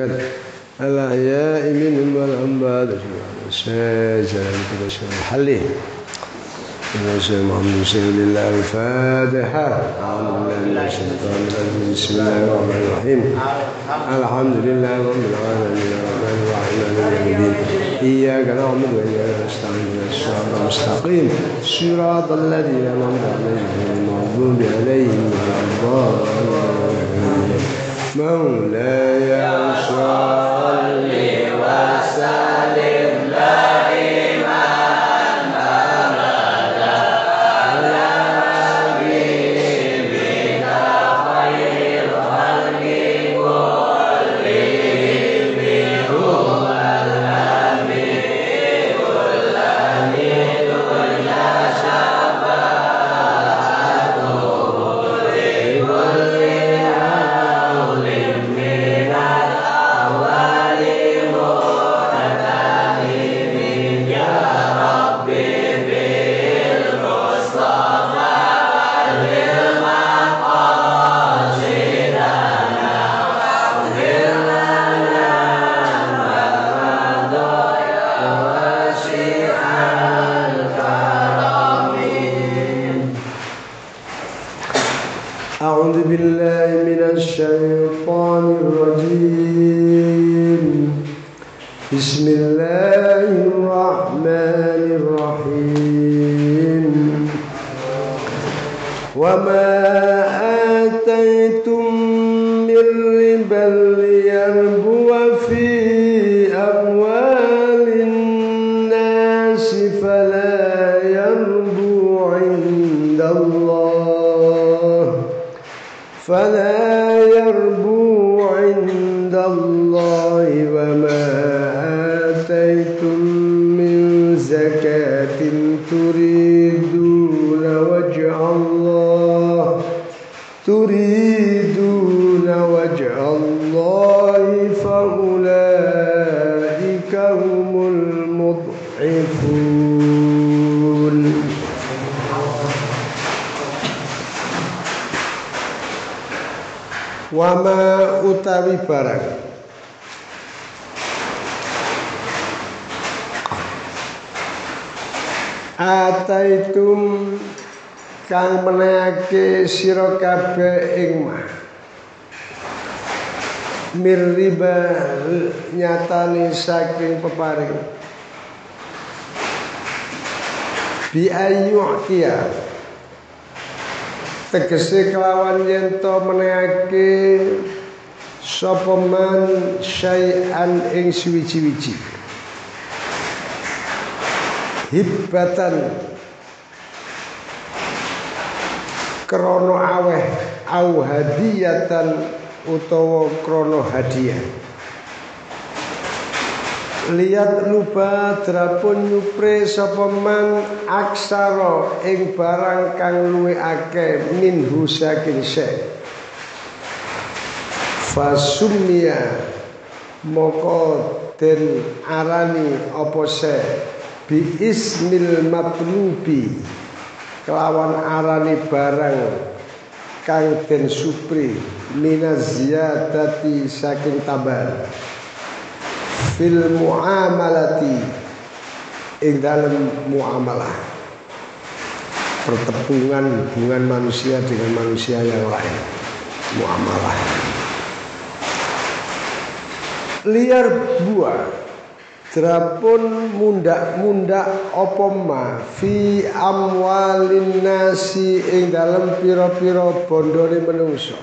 الأحياء منهم والأموات سجل الحلي محمد سيد الله الفاتحة أعوذ بالله من الشيطان الرجيم بسم الله الرحمن الرحيم الحمد لله رب العالمين الرحمن الرحيم مالك يوم الدين إياك نعبد وإياك نستعين اهدنا الصراط المستقيم صراط الذين أنعمت عليهم غير المغضوب عليهم ولا الضالين مولاي صل وسلم دائما أبدا على حبيبك خير الخلق كلهم هو الحميد الحميد لا شفاعته لكل أعوذ بالله من الشيطان الرجيم بسم الله الرحمن الرحيم وما آتيتم من ربا ليربو في أموال الناس فلا يربو عند الله وما آتيتم من زكاة تريدون وجه الله فأولئك هم المضعفون Wama utawi barang ataitum kang menake sira kabeh ing mah mirriba nyatane saking peparing bi ayyu'tiya tegese kelawan yen to menehake sapa man syai'an ing suwi-wiji hibbatan krana aweh au hadiyatan utawa krana hadiah lihat lupa drapun nyupre sapa man aksara ing barang kang luwih akeh minhu saking syai fasumia moko den arani apa syai bi ismil matlubi kelawan arani barang kang den supri minaz ziyadati saking tambahan fil muamalati ing dalam muamalah pertemuan hubungan manusia dengan manusia yang lain muamalah liar buah drapun mundak apa ma fi amwalin nasi ing dalam pira-pira bondone menungso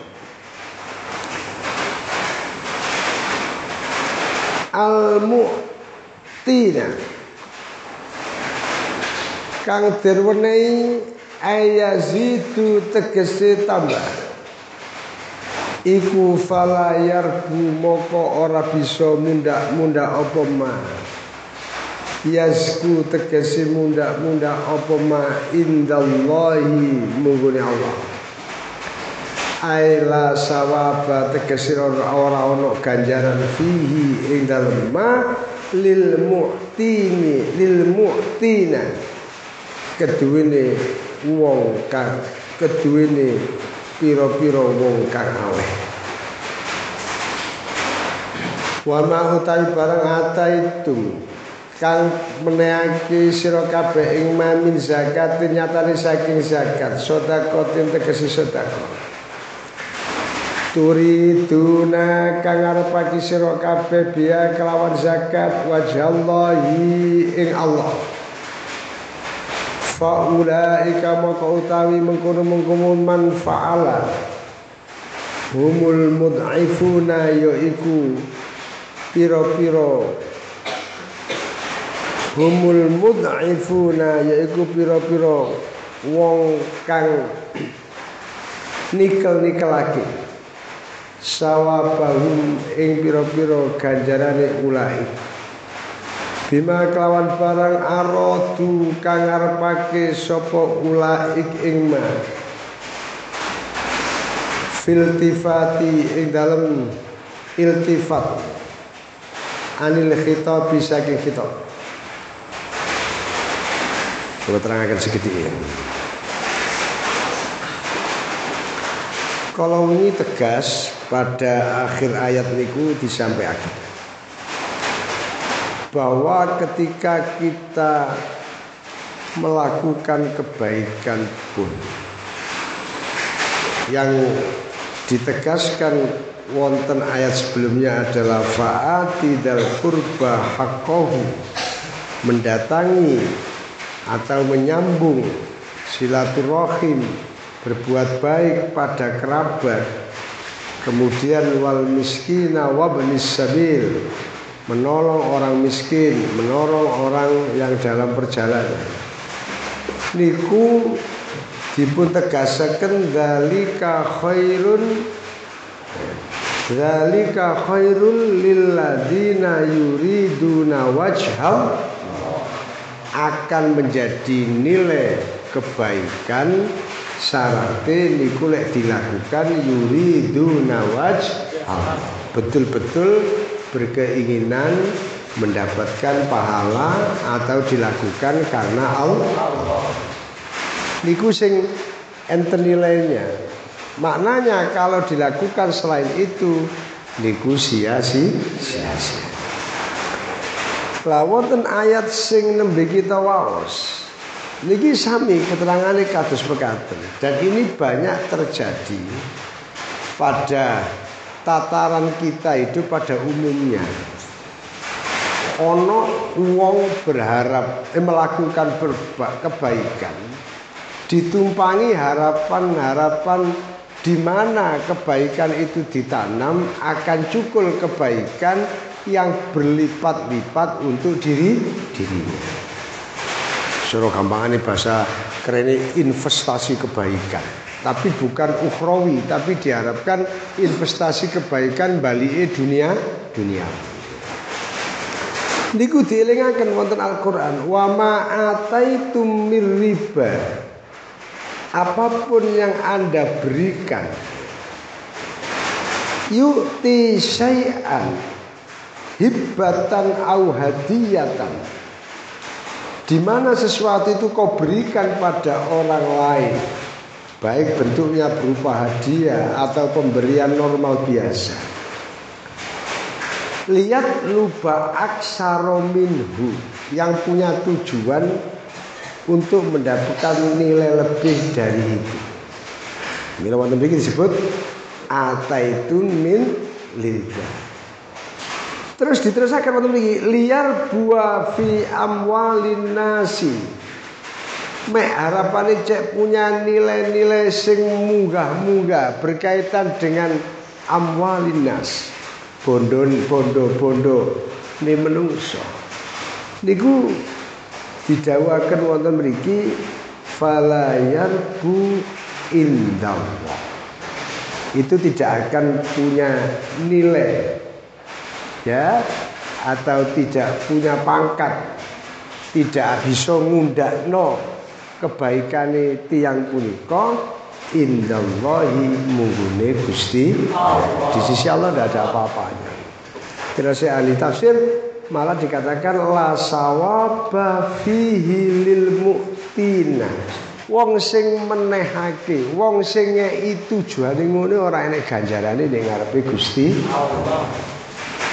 al-mu'tina kang derwenehi ayazidu tegese tambah iku falayar moko ora bisa mundak apa ma yazku tegese mundak apa ma indallahi munggune Allah aila sawaba tegese ora ana ganjaran fihi ing dalem ma lil mu'tina keduwene wong kang keduwene pira-pira wong kang aweh Wa ma utawi barang ataitum kang menehake sira kabeh ing min zakat nyatane saking zakat sedekatin tegese sedekah turiduna kang arepake sira kabeh biya kelawan zakat wajhallahi ing Allah faulaika maka utawi mengkono-mengkono man fa'ala humul mud'ifuna yaiku pira-pira humul mud'ifuna yaiku pira-pira wong kang nikel-nikelake sawabahum ing pira-pira ganjarane ulai bima kelawan barang aradu kang ngarepake sapa ulaik ing ma filtifati ing dalem iltifat anil khitab saking khitab. Coba terangkan sedikit ya. Kalau ini tegas pada akhir ayat niku disampaikan bahwa ketika kita melakukan kebaikan pun yang ditegaskan wonten ayat sebelumnya adalah fa'ati dal qurba haqqahu, mendatangi atau menyambung silaturahim, berbuat baik pada kerabat, kemudian wal miskina wabnis sabil, menolong orang miskin, menolong orang yang dalam perjalanan. Niku dipun tegasaken dzalika khairul lilladzina yuriduna wajhal, akan menjadi nilai kebaikan syaratnya niku lek dilakukan yuriduna wajhal, betul-betul berkeinginan mendapatkan pahala atau dilakukan karena Allah. Niku sing enten nilainya. Maknanya kalau dilakukan selain itu niku sia-sia. Lah wonten ayat sing nembe kita waos. Niki sami keterangane kados mekaten. Dan ini banyak terjadi pada tataran kita itu pada umumnya. Ono wong berharap melakukan kebaikan, ditumpangi harapan-harapan di mana kebaikan itu ditanam akan cukul kebaikan yang berlipat-lipat untuk dirinya. Suruh gampangane bahasa keren investasi kebaikan. Tapi bukan ukhrawi, tapi diharapkan investasi kebaikan balike dunia. Niku dielingaken wonten Al-Qur'an, wa ma ataitum mir riba. Apapun yang Anda berikan, yu'ti syai'an hibbatan au hadiyatan, di mana sesuatu itu kau berikan pada orang lain, baik bentuknya berupa hadiah atau pemberian normal biasa, lihat luba aksaro minhu, yang punya tujuan untuk mendapatkan nilai lebih dari itu. Mila wonten mriki disebut ataitun min lillah. Terus diterusaken wonten mriki liar buah fi amwalin nasi. Mek harapane cek punya nilai-nilai sing munggah-munggah berkaitan dengan amwalin nas. Bondo ni menungso. Niku didhawuhaken wonten mriki falayar bu indallah. Itu tidak akan punya nilai, ya, atau tidak punya pangkat, tidak bisa ngundakno kebaikane tiyang punika indallahi munggune Gusti Allah. Di sisi Allah tidak ada apa-apanya. Terus ahli tafsir malah dikatakan la sawaba fihi lil mu'tina. Wong sing menehake, wong sing ngeki tujuane ngono ora enek ganjarane ning ngarepe Gusti Allah.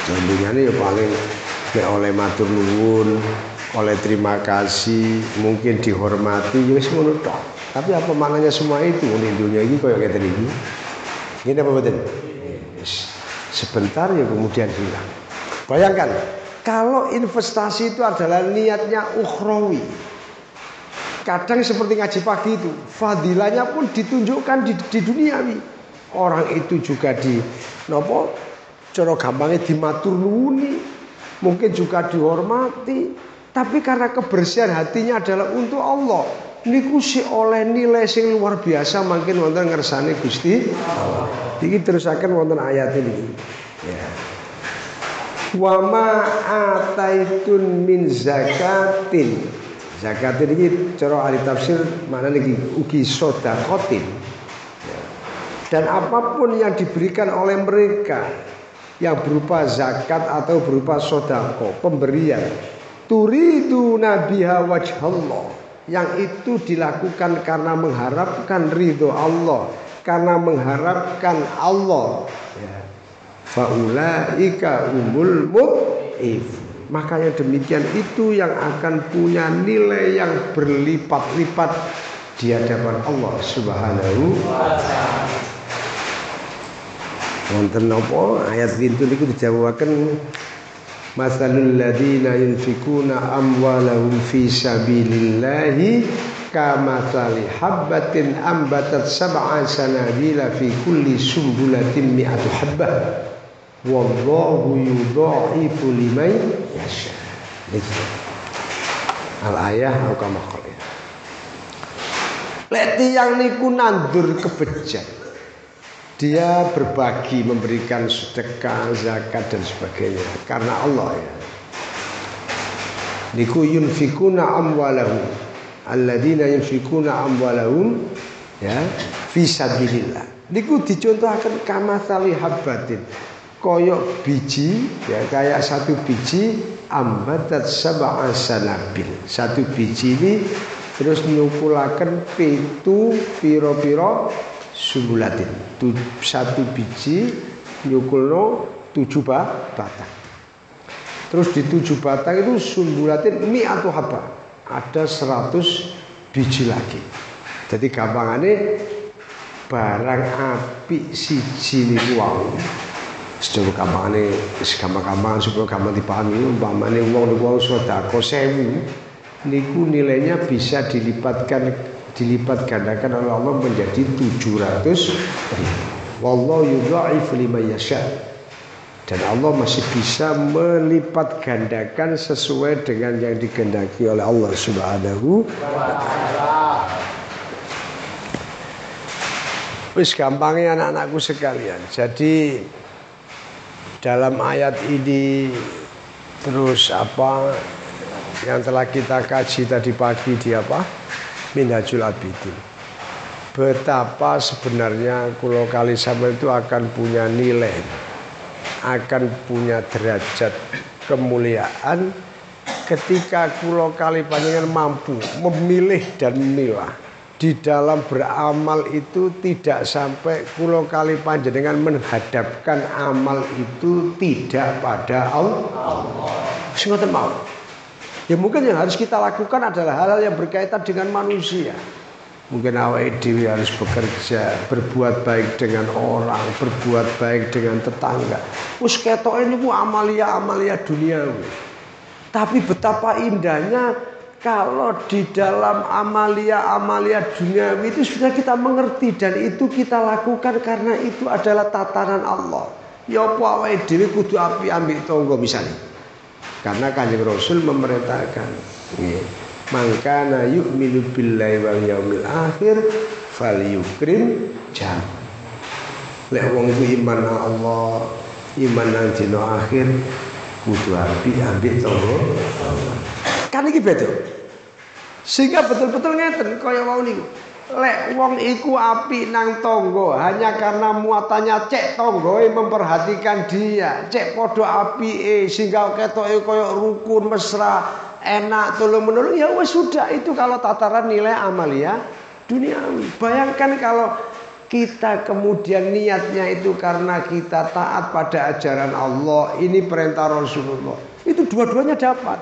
Contohnya ya paling nek oleh matur nuwun, oleh terima kasih, mungkin dihormati ya wis ngono tok. Tapi apa maknanya semua itu ning dunia iki koyo ngeten iki? Ngene apa mboten? Sebentar ya kemudian hilang. Bayangkan kalau investasi itu adalah niatnya ukhrawi. Kadang seperti ngaji pagi itu, fadilahnya pun ditunjukkan di duniawi. Orang itu juga cara gampangnya dimatur nuwuni, mungkin juga dihormati, tapi karena kebersihan hatinya adalah untuk Allah. Niku si oleh nilai sing luar biasa makin wonten ngersane Gusti Allah. Iki terusaken wonten ayat ini. Ya. Wa ma ataitun min zakatin. Zakat ini cara ahli tafsir maknane iki ugi sedaqatin. Dan apapun yang diberikan oleh mereka yang berupa zakat atau berupa sedekah, pemberian, turidu nabiha wajhallah, yang itu dilakukan karena mengharapkan ridho Allah, karena mengharapkan Allah, ya. Faulaika umul mu'if, maka yang demikian itu yang akan punya nilai yang berlipat-lipat di hadapan Allah Subhanahu wa ta'ala. Wonten napa ayat pintu niku dijawabaken masalul ladzina yunfikuna amwalahum fi sabilillahi kamathali habbatin ambatat sab'a sanabila fi kulli sumbulatin mi'atu habbah wallahu yudha'ifu liman yasha. Al-ayah atau kama qala. Lek tiyang niku nandur kebejan, dia berbagi, memberikan sedekah, zakat dan sebagainya karena Allah, ya. Niku yunfikuna amwalahum, alladzina yunfikuna amwalahum, ya, fi sabilillah. Niku dicontohkan kamatsali habbatin, koyok biji, ya, kayak satu biji ambatat sab'a sanabil. Satu biji ini terus nyukulaken pitu piro-piro sumbulatin. Satu biji nyukulno 7 batang. Terus di 7 batang itu sumbulatin mi'atu habba, ada 100 biji lagi. Jadi gampangane barang apik siji niku wau. Secara gampangane gampang-gampang supaya gampang dipahami, umpamane wong niku sedekah 1000 niku nilainya bisa dilipat gandakan oleh Allah menjadi 700.000. Wallahu yudha'ifu liman yasha. Dan Allah masih bisa melipat gandakan sesuai dengan yang dikehendaki oleh Allah Subhanahu wa ta'ala. Wis gampangnya anak-anakku sekalian. Jadi dalam ayat ini terus apa yang telah kita kaji tadi pagi di apa? Minhajul Abidin. Betapa sebenarnya kulo kali sama itu akan punya nilai, akan punya derajat kemuliaan ketika kulo kali panjenengan mampu memilih dan memilah. Di dalam beramal itu tidak sampai kulo kali panjenengan menghadapkan amal itu tidak pada Allah. Ngoten mau. Ya mungkin yang harus kita lakukan adalah hal-hal yang berkaitan dengan manusia. Mungkin awake dhewe harus bekerja, berbuat baik dengan orang, berbuat baik dengan tetangga. Wis ketoke niku amalia-amalia duniawi. Tapi betapa indahnya kalau di dalam amalia-amalia duniawi itu sudah kita mengerti dan itu kita lakukan karena itu adalah tatanan Allah. Ya apa awake dhewe kudu api ambek tangga misalnya. Karena Kanjeng Rasul memerintahkan, mangkana yu'minu billahi wal yaumil akhir falyukrim jar. Lek wong itu iman Allah, iman nang dina akhir, kudu api ambek tangga. Kan iki beda. Sehingga betul-betul ngeten kaya wau niku. Lek wong iku apik nang tangga hanya karena muatannya cek tanggae memperhatikan dia, cek padha apike sehingga ketoke kaya rukun mesra, enak tulung-menulung, ya wis sudah itu kalau tataran nilai amalia duniawi. Bayangkan kalau kita kemudian niatnya itu karena kita taat pada ajaran Allah, ini perintah Rasulullah, itu dua-duanya dapat.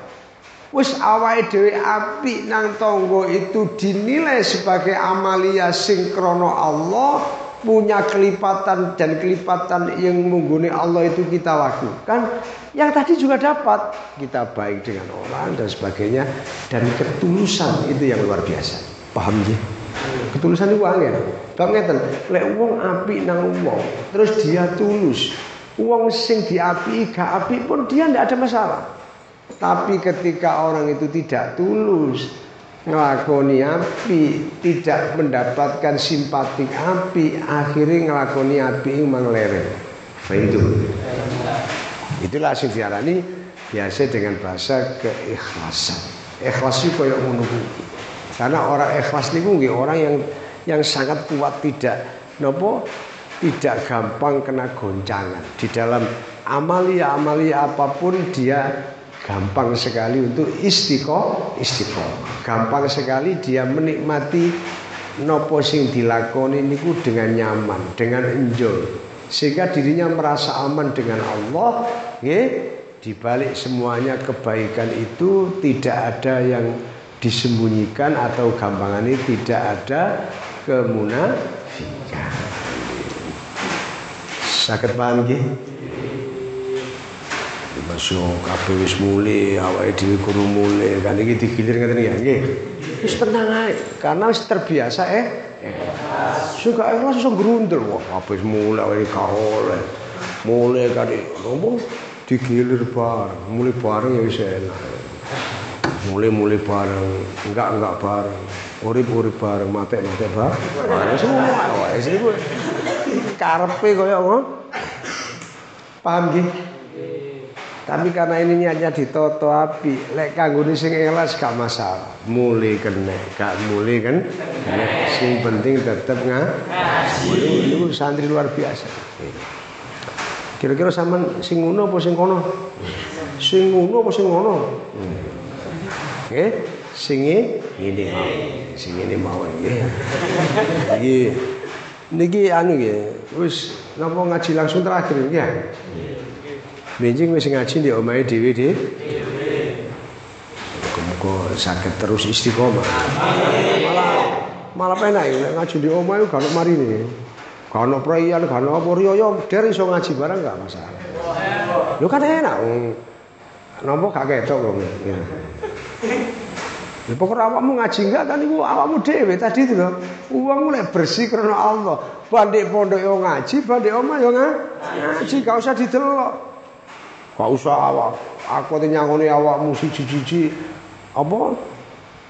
Wis awake dhewe apik nang tangga itu dinilai sebagai amalia sing krana Allah, punya kelipatan dan kelipatan yang mengguni Allah itu kita lakukan. Yang tadi juga dapat, kita baik dengan orang dan sebagainya, dan ketulusan itu yang luar biasa. Paham nggih? Ketulusan itu angel. Bang ngeten, lek wong apik nang wong, terus dia tulus, wong sing diapiki gak apik pun dia ndak ada masalah. Tapi ketika orang itu tidak tulus, ngelakoni api, tidak mendapatkan simpatik api, akhirnya ngelakoni api yang meleret. Itu. Itulah sing diarani biasa dengan bahasa keikhlasan. Ikhlas itu koyo ngono kuwi. Karena orang ikhlas niku nggih orang yang sangat kuat, tidak tidak gampang kena goncangan. Di dalam amalia apapun dia gampang sekali untuk istiqomah. Gampang sekali dia menikmati nopo sing dilakoni niku dengan nyaman, dengan enjoy. Sehingga dirinya merasa aman dengan Allah, nggih. Di balik semuanya kebaikan itu tidak ada yang disembunyikan atau gampangannya tidak ada kemunafikan. Saged paham nggih? Masuk kabeh wis mulih, awake dhewe kudu mulih. Kan iki digilir ngeten ya, nggih. Wis tenang ae, karena wis terbiasa suka ikhlas iso grundel. Wah, kabeh wis mulih awake gak oleh. Mulih kan ngomong digilir bareng, mulih bareng ya wis enak. Mulai bareng, enggak bareng, urip bareng, mati bareng, semua. Wis iku karepe koyo ngono. Paham nggih? Tapi karena ini niatnya ditoto api, lek kanggone sing ikhlas gak masalah. Mulai kena, gak mulai kan? Sing penting tetep ngaji. Itu santri luar biasa. Kira-kira sampean sing ngono apa sing kono? Sing ngono apa sing ngono? Nggih, sing ngene mawon nggih. Niki anu nggih, wis napa ngaji langsung terakhir nggih. Benjing wis ngaji ndek omahe dhewe. Muga-muga saged terus istiqomah. Malah penak nek ngaji ndek omahe gak ono marine. Gak ono prayan, gak ono apa riyo der iso ngaji bareng gak masalah. Lho kan enak napa gak ketok kok. Ya pokoknya awakmu ngaji enggak kan iku awakmu dhewe tadi itu lho. Wong lek bersih karena Allah. Bandek pondok yo ngaji, bandek omah yo ngaji, gak usah didelok. Gak usah aku nyangoni awakmu siji-siji apa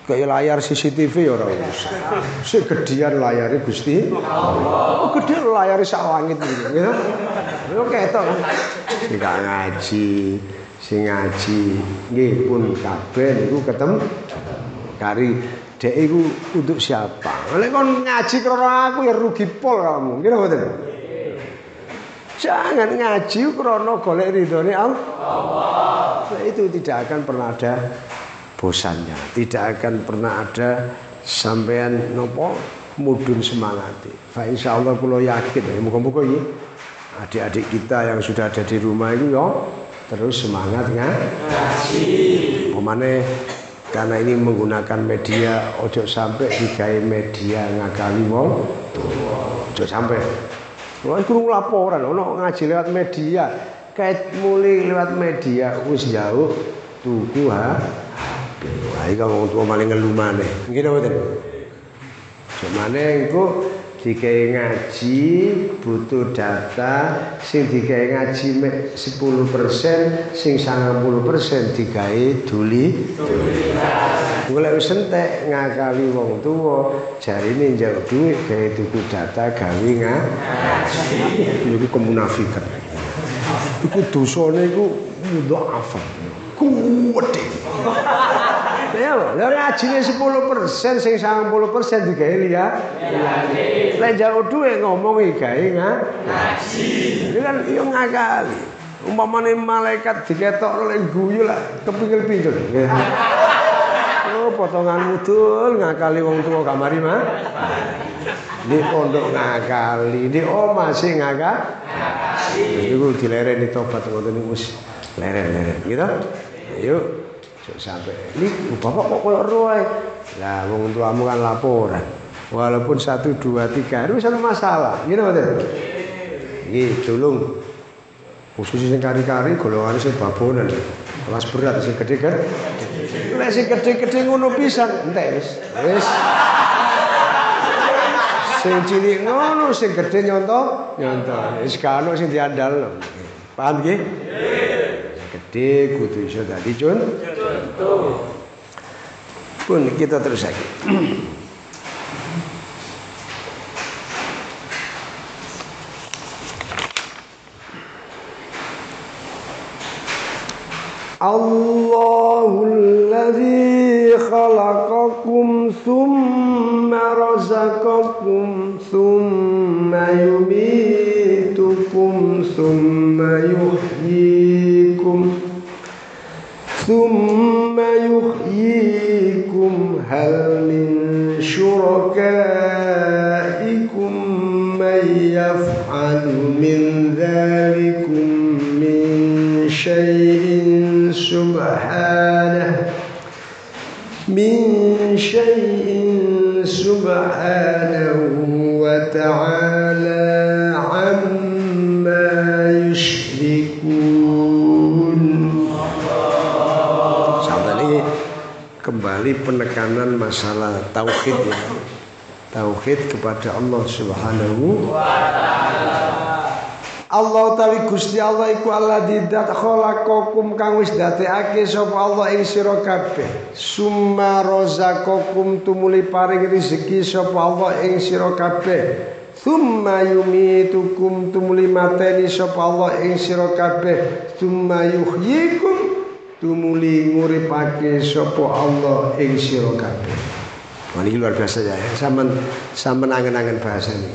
kayak layar CCTV ya ora usah. Sing gedhian layare Gusti Allah. Oh gedhe layare sak langit iki ya. Yo ketok. Sing ngaji nggih pun kabeh niku ketemu kari dek iku untuk siapa? Lek kon ngaji krana aku ya rugi pol kamu. Nggih mboten? Jangan ngaji krana golek ridhone Allah. Nah, itu tidak akan pernah ada bosannya, tidak akan pernah ada sampean nopo mudun semangat. Fa insyaallah kula yakin muga-muga iki adik-adik kita yang sudah ada di rumah itu yo terus semangat ngaji. Pemane karena ini menggunakan media, ojo sampai digawe media ngakali wong tuwa. Ojo sampai. Wah, iku laporan ono ngaji lewat media, kait muli lewat media wis jauh tuku ha. Wah, iki wong tuwa maling ngelu maneh. Nggih mboten. Semane iku digawe ngaji butuh data sing digawe ngaji mek 10%, sing 90% digawe duli. Golek wis entek ngakali wong tuwa, jarine njaluk dhuwit gawe tuku data gawe ngaji. Iku kemunafikan. Iku dosane iku mudha'afan. Kuwedhe. Ya, lha ngajine 10%, sing 90% digawe liya. Lek njaluk dhuwit ngomongi gawe ngaji. Iki kan yo ngakali. Umpamane malaikat diketok lek guyu lah kepingil-pingil. Oh, potongan mudul ngakali wong tuwa gak mari mah. Di pondok ngakali, di omah sing ngakali. Iku dilereni tobat ngoten niku wis leren-leren gitu. Ayo sampai ini bapak kok koyo ero ae. Lah wong tuamu kan laporan. Walaupun 1 2 3 itu satu masalah. Gitu mboten? Nggih, tulung. Khusus sing kari-kari golongane sing babonan. Kelas berat sing gedhe kan. Nek sing gedhe-gedhe ngono pisan entek wis. Wis. Sing cilik ngono sing gedhe nyontoh. Wis kano sing diandalno. Paham nggih? Gede kudu iso dadi contoh. Pun kita terus lagi. Allahul ladzi khalaqakum thumma razaqakum thumma yumitukum thumma yuhyikum hal min syurakaikum man yaf'alu min dzalikum min syai'in subhanahu wa ta'ala amma yusyrikun. Sampai ini kembali penekanan masalah tauhid ya. Tauhid kepada Allah Subhanahu wa ta'ala. Allah tawi Gusti Allah iku alladzi dzat khalaqakum kang wis dadekake sapa Allah ing sira kabeh. Summa razaqakum tumuli paring rezeki sapa Allah ing sira kabeh. Summa yumitukum tumuli mateni sapa Allah ing sira kabeh. Summa yuhyikum tumuli nguripake sapa Allah ing sira kabeh. Wah ini luar biasa ya. Sampeyan angen-angen bahasa ini.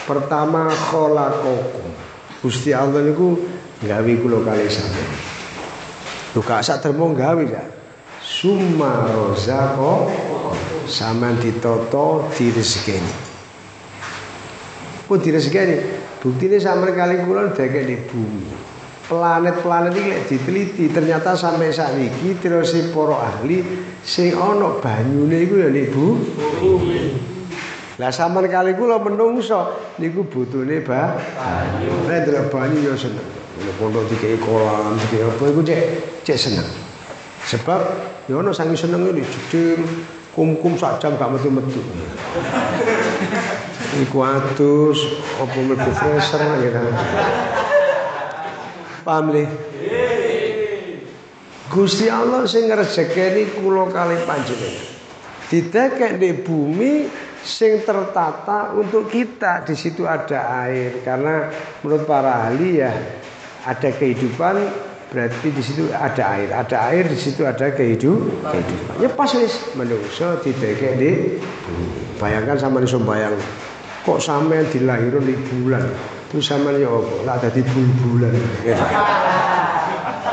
Pertama khalaqakum. Gusti Allah niku gawe kula kali sampeyan. Lho gak sak termo gawe ya. Summa razaqo sampeyan ditata direzekeni. Pun direzekeni. Buktine sampeyan kali kula dekek di bumi. Planet-planet iki lek diteliti ternyata sampai sakniki terus para ahli sing ana banyune iku ya nek bumi. Lah sampean kali kula menungso niku butuhne banyu. Nek delok banyu ya seneng. Nek pondok dikeki kolam dikeki apa iku cek seneng. Sebab ya ana sangi senenge lho jeding kum-kum sak jam gak metu-metu. Iku atus apa mlebu freezer ya. Paham le? Gusti Allah sing ngrezekeni kula kali panjenengan. Didekek di bumi sing tertata untuk kita. Di situ ada air karena menurut para ahli ya ada kehidupan berarti di situ ada air. Ada air di situ ada kehidupan. Ya pas wis menungso didekek di bumi. Bayangkan sama iso bayang kok sampean dilahirno di bulan. Terus sampean ya apa? Lah dadi bul-bulan.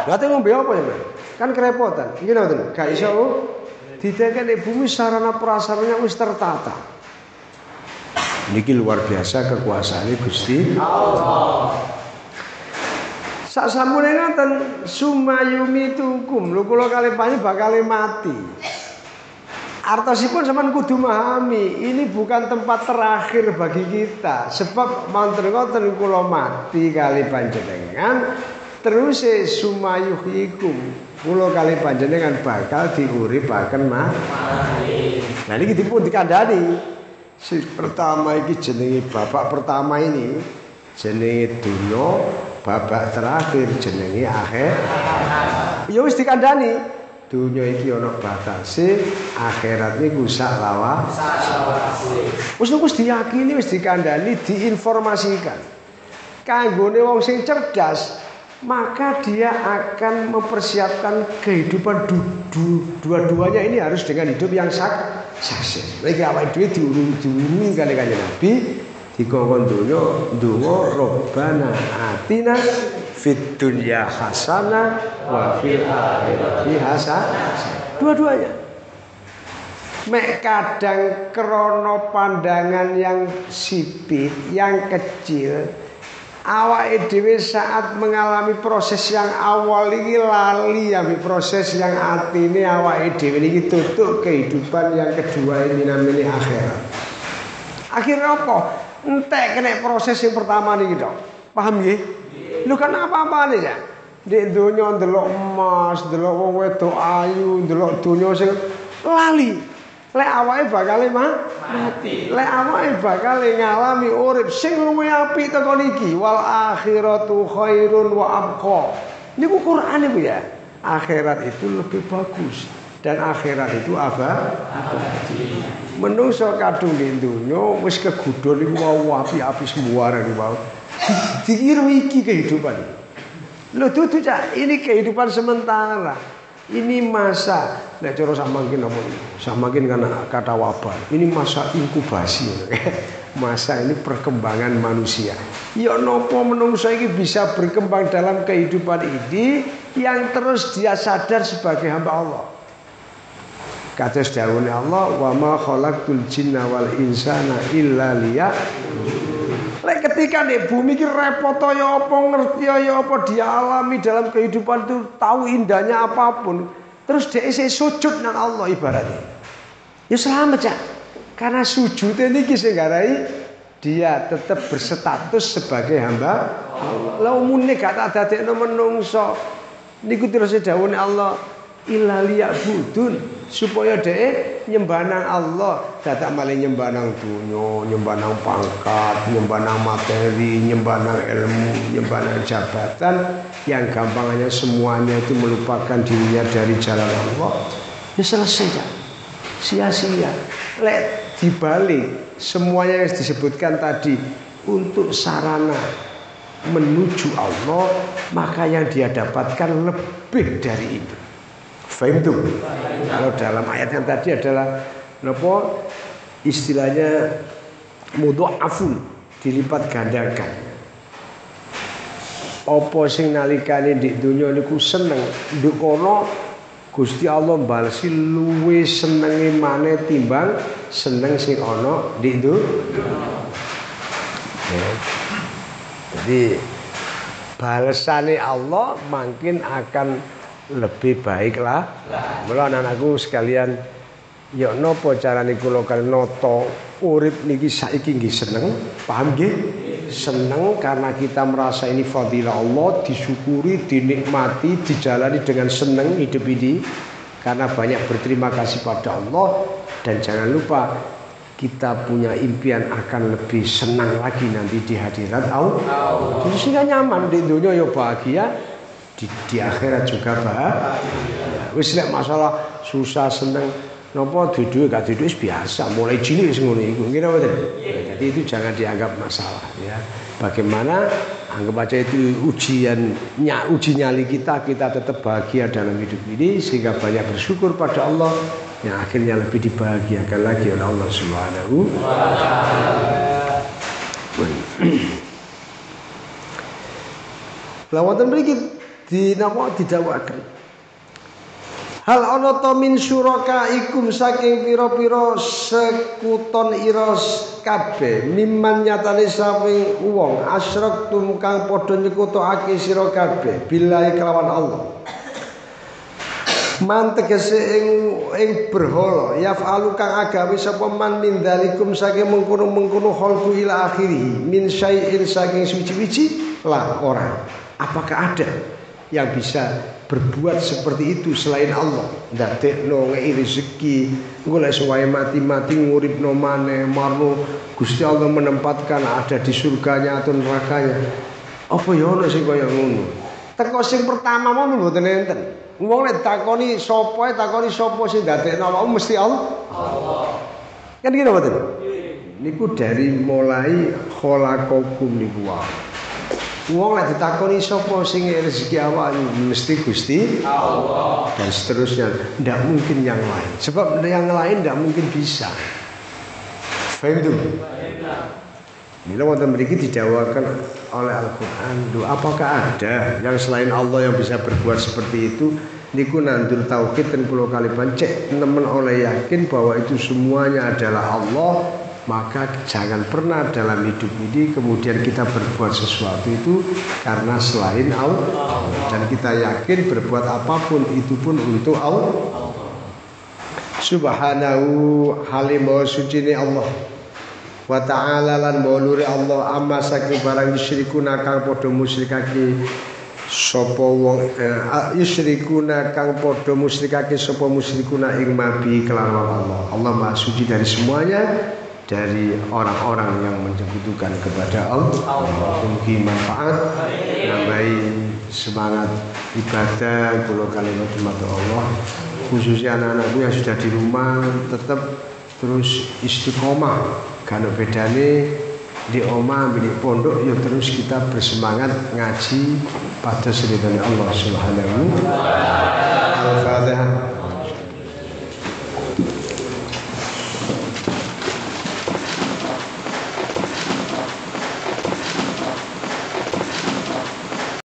Lah teng ngombe apa ya, Mas? Kan kerepotan. Iki ngoten, gak iso didekek di bumi sarana prasarana wis tertata. Niki luar biasa kekuasaan Gusti Allah. Sak sampune ngoten sumayumitukum. Lho kula kali panjenengan bakal mati. Artosipun sampean kudu memahami, ini bukan tempat terakhir bagi kita. Sebab manten ngoten kula mati kali panjenengan terus sumayuhikum. Kula kali panjenengan bakal diuripaken mati. Nah niki dipun dikandani. Si pertama iki jenenge babak pertama ini jenenge dunya, babak terakhir jenenge akhir. Ya wis dikandani, dunya iki ana batase, akhirat niku sak lawase. Wis diyakini, wis dikandani, diinformasikan. Kanggone wong sing cerdas, maka dia akan mempersiapkan kehidupan dua-duanya ini harus dengan hidup yang sukses. Lagi awake dhewe diurungi kali Kanjeng Nabi dikongkon donga Rabbana atina fid dunya hasanah wa fil akhirati hasanah. Dua-duanya. Mek kadang krono pandangan yang sipit, yang kecil, awake dhewe saat mengalami proses yang awal iki lali ambil proses yang atine awake dhewe iki tutuk kehidupan yang kedua ini namanya akhirat. Akhirnya apa? Entek kena proses yang pertama niki tok. Paham nggih? Lho kan apa-apane ya? Di donya ndelok emas, ndelok wong wedok ayu, ndelok donya sing lali. Lek awake bakal mati. Lek awake bakal ngalami urip sing luwih apik teko niki. Wal akhiratu khairun wa abqa. Niku Qur'an iku ya. Akhirat itu lebih bagus dan akhirat itu abadi. Menungso kadung di dunya wis kegudhon iku wau api-api sembuaran iku wau. Dikira iki kehidupan. Lho dudu Cak, ini kehidupan sementara. Ini masa, nek cara samakin apa ini? Samakin karena kata wabah. Ini masa inkubasi. Masa ini perkembangan manusia. Ya nopo menungso iki bisa berkembang dalam kehidupan ini yang terus dia sadar sebagai hamba Allah. Kados dawuhe Allah, "Wa ma khalaqtul jinna wal insana illa lek ketika di bumi ki repot ya apa ngerti ya apa dia alami dalam kehidupan itu tahu indahnya apapun terus dia isi sujud nang Allah ibaratnya ya selamat Cak karena sujud ini sing garai dia tetap berstatus sebagai hamba Allah. Lah umune gak tak dadekno menungso niku terus dawuhe Allah illa liya'budun supaya dhek nyembah nang Allah dadak malih nyembah nang dunya, nyembah nang pangkat, nyembah nang materi, nyembah nang ilmu, nyembah nang jabatan yang gampangnya semuanya itu melupakan dirinya dari jalan Allah ya selesai ya. Sia-sia. Lek dibalik semuanya yang disebutkan tadi untuk sarana menuju Allah maka yang dia dapatkan lebih dari itu. Fahim tuh. Kalau dalam ayat yang tadi adalah apa? Istilahnya mudha'afun, dilipat gandakan. Apa sing nalikane di dunya niku seneng, nduk kono Gusti Allah balesi luwih senenge maneh timbang seneng sing ana di ya. Jadi balesane Allah makin akan lebih baiklah. Mula anak-anakku sekalian, ya napa carane kula nata urip niki saiki nggih seneng, paham nggih? Seneng karena kita merasa ini fadilah Allah, disyukuri, dinikmati, dijalani dengan seneng hidup ini karena banyak berterima kasih pada Allah dan jangan lupa kita punya impian akan lebih senang lagi nanti di hadirat Allah. Jadi sehingga nyaman di dunia ya bahagia. Di akhirat juga bahagia. Wis lek masalah susah seneng napa dudu gak dudu biasa mulai cilik wis ngono iku. Ngira mboten. Jadi itu jangan dianggap masalah ya. Bagaimana anggap aja itu uji nyali kita tetap bahagia dalam hidup ini sehingga banyak bersyukur pada Allah yang akhirnya lebih dibahagiakan lagi oleh Allah Subhanahu wa taala. Lawatan mriki didakwaken hal ana ta min syurakaikum saking pira-pira sekuton ira kabeh mimman nyatane saking wong asyraktum kang padha nyekutake sira kabeh billahi kelawan Allah man tegese ing berhala yaf'alu kang agawe sapa man min dzalikum saking mengkono-mengkono khalqu ila akhirih min syai'in saking suci-suci lah ora apakah ada yang bisa berbuat seperti itu selain Allah ndadekno ngeki rezeki golek suwahe mati-mati nguripno maneh marno Gusti Allah menempatkan ada di surganya atau nerakanya apa ya ono sing kaya ngono teko sing pertama mau mboten enten wong nek takoni sapa sing ndadekno awakmu mesti Allah kan kira mboten niku dari mulai khalaqakum niku wae wong lek ditakoni sapa sing rezeki awak mesti Gusti Allah dan seterusnya ndak mungkin yang lain sebab yang lain ndak mungkin bisa. Paham itu? Bila wonten mriki didawakan oleh Al-Qur'an, apakah ada yang selain Allah yang bisa berbuat seperti itu? niku nandur tauhid ten kula kaliban cek nemen oleh yakin bahwa itu semuanya adalah Allah, maka jangan pernah dalam hidup ini kemudian kita berbuat sesuatu itu karena selain Allah, dan kita yakin berbuat apapun itu pun untuk Allah. Subhanahu halim wa suci Allah wa ta'ala lan bolure Allah amma saking barang yusyrikuna kang padha musyrikake sapa wong yusyrikuna kang padha musyrikake sapa musyrikuna ing mabi kelawan Allah. Allah Maha suci dari semuanya, dari orang-orang yang menyekutukan kepada Allah. Mugi manfaat nambahi semangat ibadah kula kalimat Allah, khususnya anak-anakku yang sudah di rumah tetap terus istiqomah. Kalau bedane di omah di pondok ya terus kita bersemangat ngaji pada ridhonya Allah Subhanahu wa taala. Al-Fatihah.